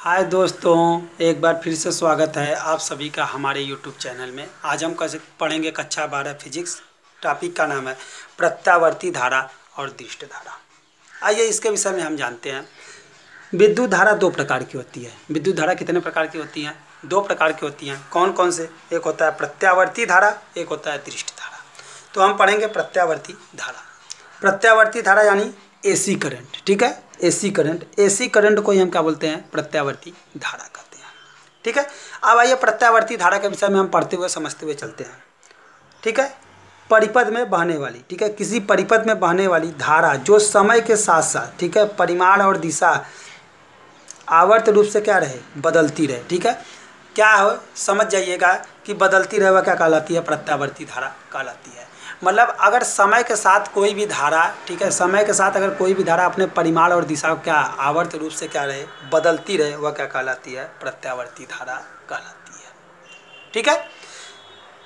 हाय दोस्तों, एक बार फिर से स्वागत है आप सभी का हमारे YouTube चैनल में। आज हम पढ़ेंगे कक्षा 12 फिजिक्स। टॉपिक का नाम है प्रत्यावर्ती धारा और दृष्ट धारा। आइए इसके विषय में हम जानते हैं। विद्युत धारा दो प्रकार की होती है। विद्युत धारा कितने प्रकार की होती हैं? दो प्रकार की होती हैं। कौन कौन से? एक होता है प्रत्यावर्ती धारा, एक होता है दृष्ट धारा। तो हम पढ़ेंगे प्रत्यावर्ती धारा। प्रत्यावर्ती धारा यानी AC करंट, ठीक है। AC करंट को ही हम क्या बोलते हैं? प्रत्यावर्ती धारा कहते हैं, ठीक है। अब आइए प्रत्यावर्ती धारा के विषय में हम पढ़ते हुए समझते हुए चलते हैं, ठीक है। परिपथ में बहने वाली, ठीक है, किसी परिपथ में बहने वाली धारा जो समय के साथ साथ, ठीक है, परिमाण और दिशा आवर्त रूप से क्या रहे? बदलती रहे, ठीक है। क्या हो समझ जाइएगा कि बदलती रहे वह क्या कहलाती है? प्रत्यावर्ती धारा कहलाती है। मतलब अगर समय के साथ कोई भी धारा, ठीक है, समय के साथ अगर कोई भी धारा अपने परिमाण और दिशा को क्या आवर्त रूप से क्या रहे? बदलती रहे, वह क्या कहलाती है? प्रत्यावर्ती धारा कहलाती है, ठीक है।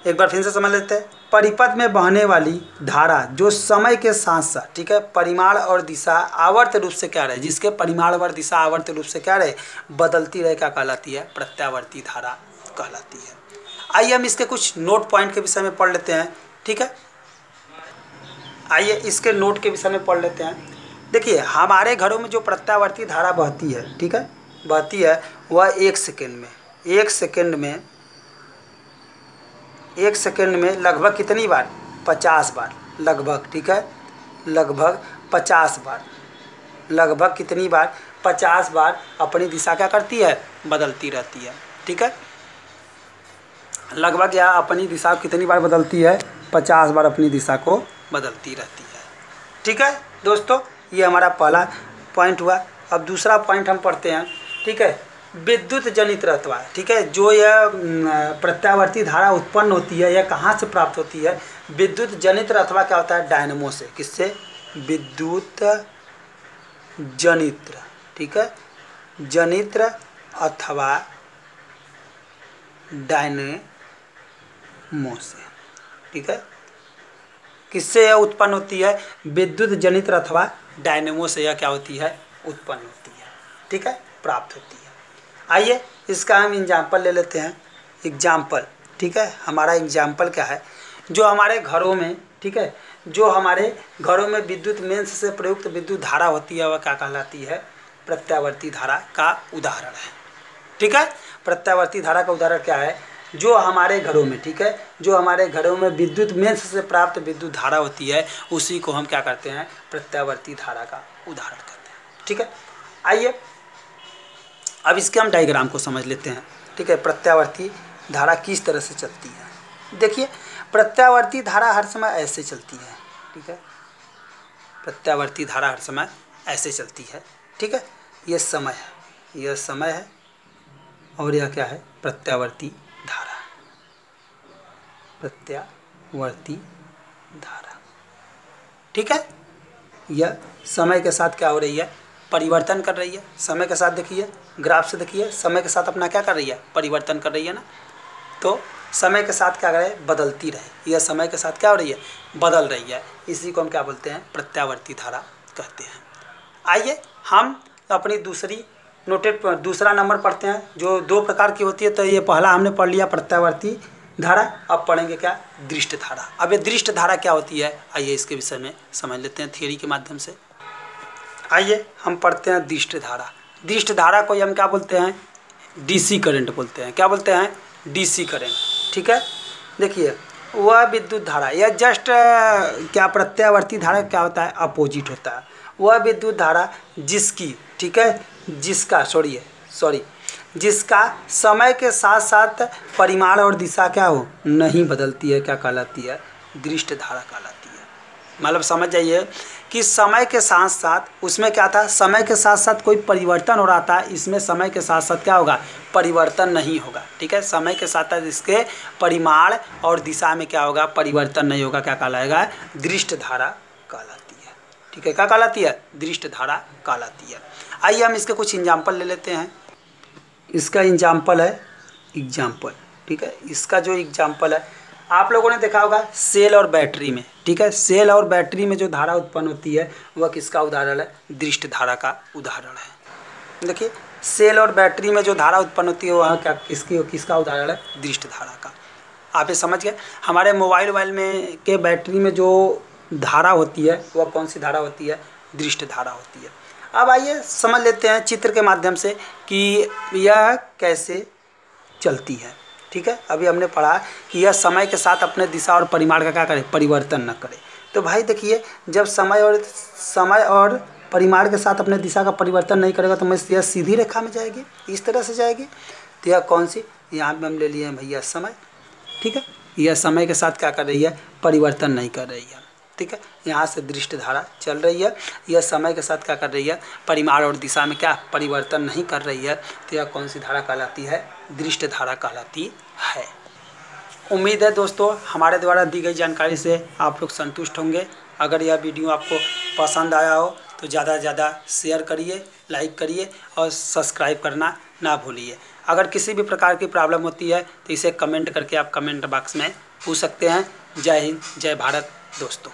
एक बार फिर से समझ लेते हैं। परिपथ में बहने वाली धारा जो समय के साथ साथ, ठीक है, परिमाण और दिशा आवर्त रूप से क्या रहे? जिसके परिमाण और दिशा आवर्त रूप से क्या रहे? बदलती रहे, क्या कहलाती है? प्रत्यावर्ती धारा कहलाती है। आइए हम इसके कुछ नोट पॉइंट के विषय में पढ़ लेते हैं, ठीक है। आइए इसके नोट के विषय में पढ़ लेते हैं। देखिए, हमारे घरों में जो प्रत्यावर्ती धारा बहती है, ठीक है, बहती है, वह एक सेकेंड में लगभग कितनी बार? 50 बार लगभग, ठीक है, लगभग 50 बार, लगभग कितनी बार? 50 बार अपनी दिशा क्या करती है? बदलती रहती है, ठीक है। लगभग या अपनी दिशा को कितनी बार बदलती है? 50 बार अपनी दिशा को बदलती रहती है, ठीक है दोस्तों। ये हमारा पहला पॉइंट हुआ। अब दूसरा पॉइंट हम पढ़ते हैं, ठीक है। विद्युत जनित रहता है, ठीक है, जो यह प्रत्यावर्ती धारा उत्पन्न होती है, यह कहाँ से प्राप्त होती है? विद्युत जनित अथवा क्या होता है? डायनेमो से। किससे? विद्युत जनित्र, ठीक है, जनित्र अथवा डायनेमो से, ठीक है। किससे यह उत्पन्न होती है? विद्युत जनित्र अथवा डायनेमो से यह क्या होती है? उत्पन्न होती है, ठीक है, प्राप्त होती है। आइए इसका हम एग्जाम्पल ले लेते हैं। एग्जाम्पल, ठीक है, हमारा एग्जाम्पल क्या है? जो हमारे घरों में, ठीक है, जो हमारे घरों में विद्युत मेंस से प्रयुक्त विद्युत धारा होती है, वह क्या कहलाती है? प्रत्यावर्ती धारा का उदाहरण है, ठीक है। प्रत्यावर्ती धारा का उदाहरण क्या है? जो हमारे घरों में, ठीक है, जो हमारे घरों में विद्युत मेंस से प्राप्त विद्युत धारा होती है, उसी को हम क्या करते हैं? प्रत्यावर्ती धारा का उदाहरण कहते हैं, ठीक है। आइए अब इसके हम डायग्राम को समझ लेते हैं, ठीक है। प्रत्यावर्ती धारा किस तरह से चलती है? देखिए, प्रत्यावर्ती धारा हर समय ऐसे चलती है, ठीक है। प्रत्यावर्ती धारा हर समय ऐसे चलती है, ठीक है। ये समय है, यह समय है, और यह क्या है? प्रत्यावर्ती धारा, प्रत्यावर्ती धारा, ठीक है। यह समय के साथ क्या हो रही है? परिवर्तन कर रही है। समय के साथ देखिए, ग्राफ से देखिए, समय के साथ अपना क्या कर रही है? परिवर्तन कर रही है ना। तो समय के साथ क्या कर रही है? बदलती रहे। यह समय के साथ क्या हो रही है? बदल रही है। इसी को हम क्या बोलते हैं? प्रत्यावर्ती धारा कहते हैं। आइए हम अपनी दूसरा नंबर पढ़ते हैं, जो दो प्रकार की होती है। तो ये पहला हमने पढ़ लिया प्रत्यावर्ती धारा। अब पढ़ेंगे क्या? दृष्ट धारा। अब ये दृष्ट धारा क्या होती है? आइए इसके विषय में समझ लेते हैं थियरी के माध्यम से। आइए हम पढ़ते हैं दृष्ट धारा। दृष्ट धारा को हम क्या बोलते हैं? DC करंट बोलते हैं। क्या बोलते हैं? DC करंट, ठीक है। देखिए, वह विद्युत धारा, यह जस्ट क्या प्रत्यावर्ती धारा क्या होता है? अपोजिट होता है। वह विद्युत धारा जिसकी, ठीक है, जिसका जिसका समय के साथ साथ परिमाण और दिशा क्या हो? नहीं बदलती है, क्या कहलाती है? दृष्ट धारा कहलाती है। मतलब समझ जाइए कि समय के साथ साथ उसमें क्या था? समय के साथ साथ कोई परिवर्तन हो रहा था, इसमें समय के साथ साथ क्या होगा? परिवर्तन नहीं होगा, ठीक है। समय के साथ साथ इसके परिमाण और दिशा में क्या होगा? परिवर्तन नहीं होगा, क्या कहलाएगा? दृष्ट धारा कहलाती है, ठीक है। क्या कहलाती है? दृष्ट धारा कहलाती है। आइए हम इसके कुछ एग्जाम्पल ले लेते हैं। इसका एग्जाम्पल है ठीक है। इसका जो एग्जाम्पल है, आप लोगों ने देखा होगा सेल और बैटरी में, ठीक है। सेल और बैटरी में जो धारा उत्पन्न होती है, वह किसका उदाहरण है? दृष्ट धारा का उदाहरण है। देखिए, सेल और बैटरी में जो धारा उत्पन्न होती है वह किसका उदाहरण है? दृष्ट धारा का। आप ये समझ गए। हमारे मोबाइल में के बैटरी में जो धारा होती है वह कौन सी धारा होती है? दृष्ट धारा होती है। अब आइए समझ लेते हैं चित्र के माध्यम से कि यह कैसे चलती है। ठीक है, अभी हमने पढ़ा कि यह समय के साथ अपने दिशा और परिमाण का क्या करे? परिवर्तन न करे। तो भाई देखिए, जब समय और परिमाण के साथ अपने दिशा का परिवर्तन नहीं करेगा तो यह सीधी रेखा में जाएगी, इस तरह से जाएगी। तो यह कौन सी? यहाँ पे हम ले लिए हैं भैया समय। ठीक है, यह समय के साथ क्या कर रही है? परिवर्तन नहीं कर रही है। ठीक है, यहाँ से दृष्ट धारा चल रही है, यह समय के साथ क्या कर रही है? परिमाण और दिशा में क्या परिवर्तन नहीं कर रही है। तो यह कौन सी धारा कहलाती है? दृष्ट धारा कहलाती है। उम्मीद है दोस्तों हमारे द्वारा दी गई जानकारी से आप लोग संतुष्ट होंगे। अगर यह वीडियो आपको पसंद आया हो तो ज़्यादा से ज़्यादा शेयर करिए, लाइक करिए और सब्सक्राइब करना ना भूलिए। अगर किसी भी प्रकार की प्रॉब्लम होती है तो इसे कमेंट करके आप कमेंट बॉक्स में पूछ सकते हैं। जय हिंद, जय भारत दोस्तों।